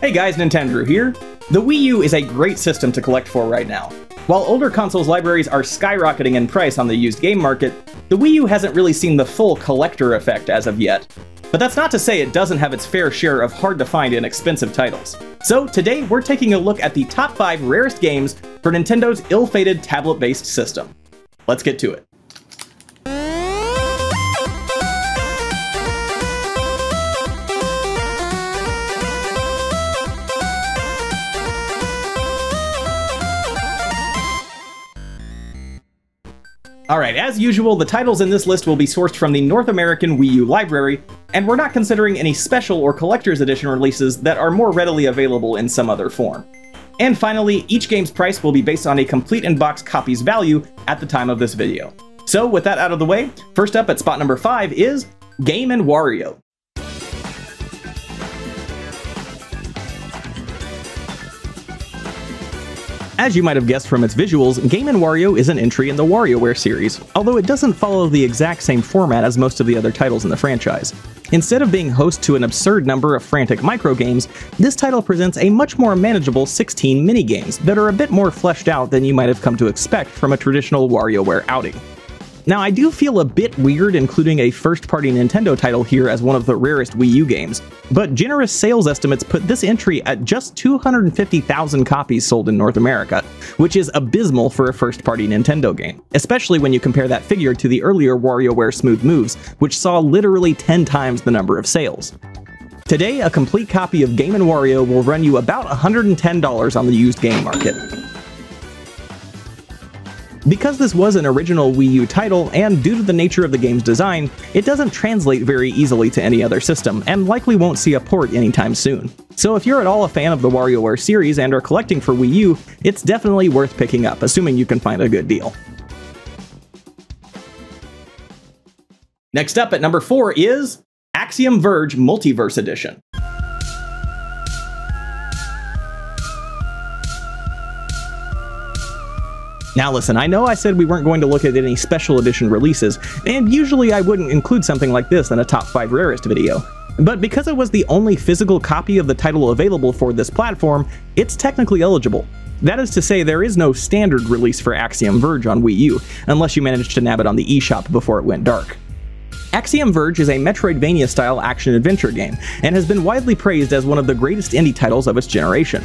Hey guys, Nintendrew here. The Wii U is a great system to collect for right now. While older consoles' libraries are skyrocketing in price on the used game market, the Wii U hasn't really seen the full collector effect as of yet. But that's not to say it doesn't have its fair share of hard-to-find and expensive titles. So today we're taking a look at the top 5 rarest games for Nintendo's ill-fated tablet-based system. Let's get to it. Alright, as usual, the titles in this list will be sourced from the North American Wii U library, and we're not considering any special or collector's edition releases that are more readily available in some other form. And finally, each game's price will be based on a complete in-box copy's value at the time of this video. So with that out of the way, first up at spot number 5 is Game & Wario. As you might have guessed from its visuals, Game & Wario is an entry in the WarioWare series, although it doesn't follow the exact same format as most of the other titles in the franchise. Instead of being host to an absurd number of frantic microgames, this title presents a much more manageable 16 minigames that are a bit more fleshed out than you might have come to expect from a traditional WarioWare outing. Now, I do feel a bit weird including a first-party Nintendo title here as one of the rarest Wii U games, but generous sales estimates put this entry at just 250,000 copies sold in North America, which is abysmal for a first-party Nintendo game, especially when you compare that figure to the earlier WarioWare Smooth Moves, which saw literally 10 times the number of sales. Today, a complete copy of Game & Wario will run you about $110 on the used game market. Because this was an original Wii U title, and due to the nature of the game's design, it doesn't translate very easily to any other system, and likely won't see a port anytime soon. So if you're at all a fan of the WarioWare series and are collecting for Wii U, it's definitely worth picking up, assuming you can find a good deal. Next up at number 4 is Axiom Verge Multiverse Edition. Now listen, I know I said we weren't going to look at any special edition releases, and usually I wouldn't include something like this in a top 5 rarest video. But because it was the only physical copy of the title available for this platform, it's technically eligible. That is to say, there is no standard release for Axiom Verge on Wii U, unless you managed to nab it on the eShop before it went dark. Axiom Verge is a Metroidvania-style action-adventure game, and has been widely praised as one of the greatest indie titles of its generation.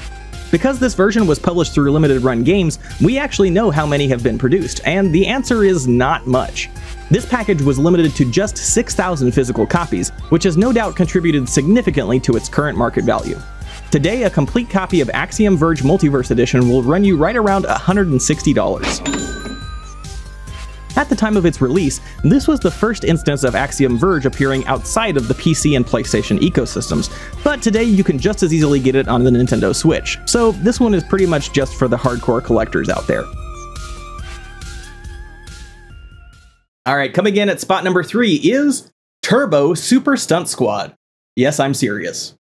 Because this version was published through limited run games, we actually know how many have been produced, and the answer is not much. This package was limited to just 6,000 physical copies, which has no doubt contributed significantly to its current market value. Today, a complete copy of Axiom Verge Multiverse Edition will run you right around $160. At the time of its release, this was the first instance of Axiom Verge appearing outside of the PC and PlayStation ecosystems, but today you can just as easily get it on the Nintendo Switch, so this one is pretty much just for the hardcore collectors out there. Alright, coming in at spot number 3 is Turbo Super Stunt Squad. Yes, I'm serious.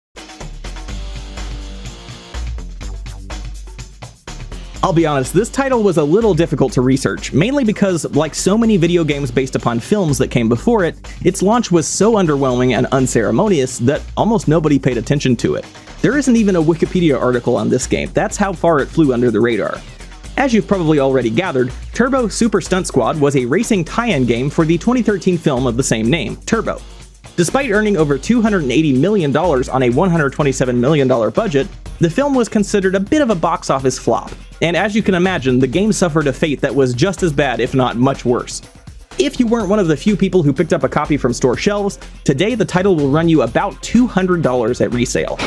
I'll be honest, this title was a little difficult to research, mainly because, like so many video games based upon films that came before it, its launch was so underwhelming and unceremonious that almost nobody paid attention to it. There isn't even a Wikipedia article on this game, that's how far it flew under the radar. As you've probably already gathered, Turbo Super Stunt Squad was a racing tie-in game for the 2013 film of the same name, Turbo. Despite earning over $280 million on a $127 million budget, the film was considered a bit of a box office flop, and as you can imagine, the game suffered a fate that was just as bad, if not much worse. If you weren't one of the few people who picked up a copy from store shelves, today the title will run you about $200 at resale.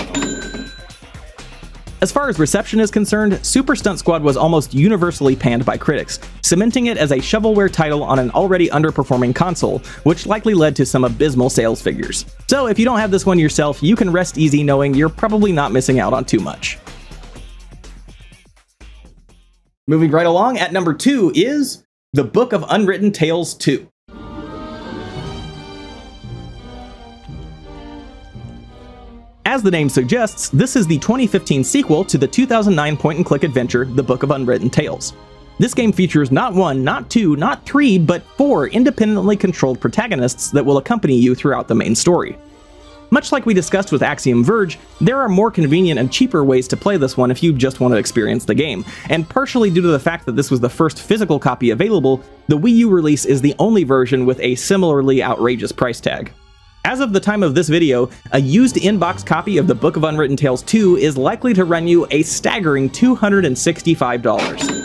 As far as reception is concerned, Super Stunt Squad was almost universally panned by critics, cementing it as a shovelware title on an already underperforming console, which likely led to some abysmal sales figures. So if you don't have this one yourself, you can rest easy knowing you're probably not missing out on too much. Moving right along, at number 2 is The Book of Unwritten Tales 2. As the name suggests, this is the 2015 sequel to the 2009 point-and-click adventure, The Book of Unwritten Tales. This game features not 1, not 2, not 3, but 4 independently controlled protagonists that will accompany you throughout the main story. Much like we discussed with Axiom Verge, there are more convenient and cheaper ways to play this one if you just want to experience the game, and partially due to the fact that this was the first physical copy available, the Wii U release is the only version with a similarly outrageous price tag. As of the time of this video, a used in-box copy of the Book of Unwritten Tales 2 is likely to run you a staggering $265.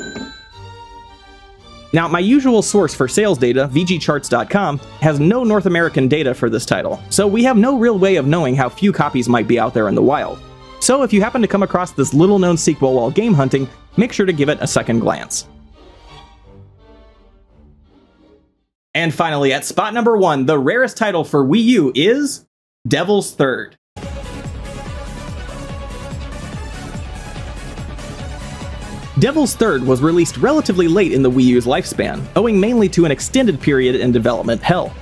Now, my usual source for sales data, VGCharts.com, has no North American data for this title, so we have no real way of knowing how few copies might be out there in the wild. So if you happen to come across this little-known sequel while game hunting, make sure to give it a second glance. And finally, at spot number 1, the rarest title for Wii U is Devil's Third. Devil's Third was released relatively late in the Wii U's lifespan, owing mainly to an extended period in development hell.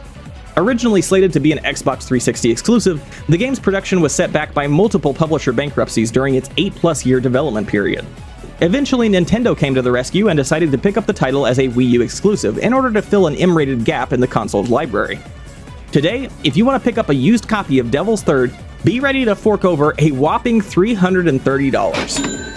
Originally slated to be an Xbox 360 exclusive, the game's production was set back by multiple publisher bankruptcies during its 8+ year development period. Eventually, Nintendo came to the rescue and decided to pick up the title as a Wii U exclusive in order to fill an M-rated gap in the console's library. Today, if you want to pick up a used copy of Devil's Third, be ready to fork over a whopping $330.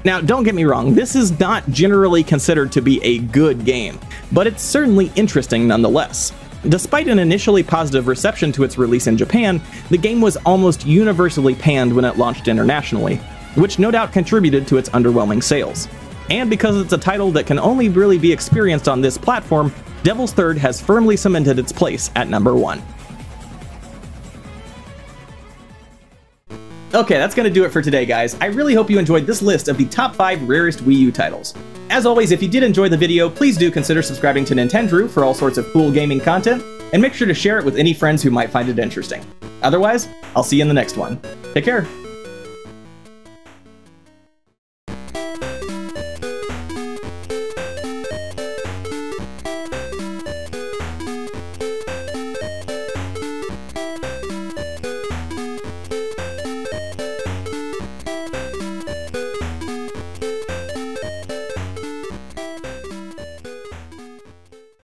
Now, don't get me wrong, this is not generally considered to be a good game, but it's certainly interesting nonetheless. Despite an initially positive reception to its release in Japan, the game was almost universally panned when it launched internationally, which no doubt contributed to its underwhelming sales. And because it's a title that can only really be experienced on this platform, Devil's Third has firmly cemented its place at number 1. Okay, that's gonna do it for today, guys. I really hope you enjoyed this list of the top 5 rarest Wii U titles. As always, if you did enjoy the video, please do consider subscribing to Nintendrew for all sorts of cool gaming content, and make sure to share it with any friends who might find it interesting. Otherwise, I'll see you in the next one. Take care!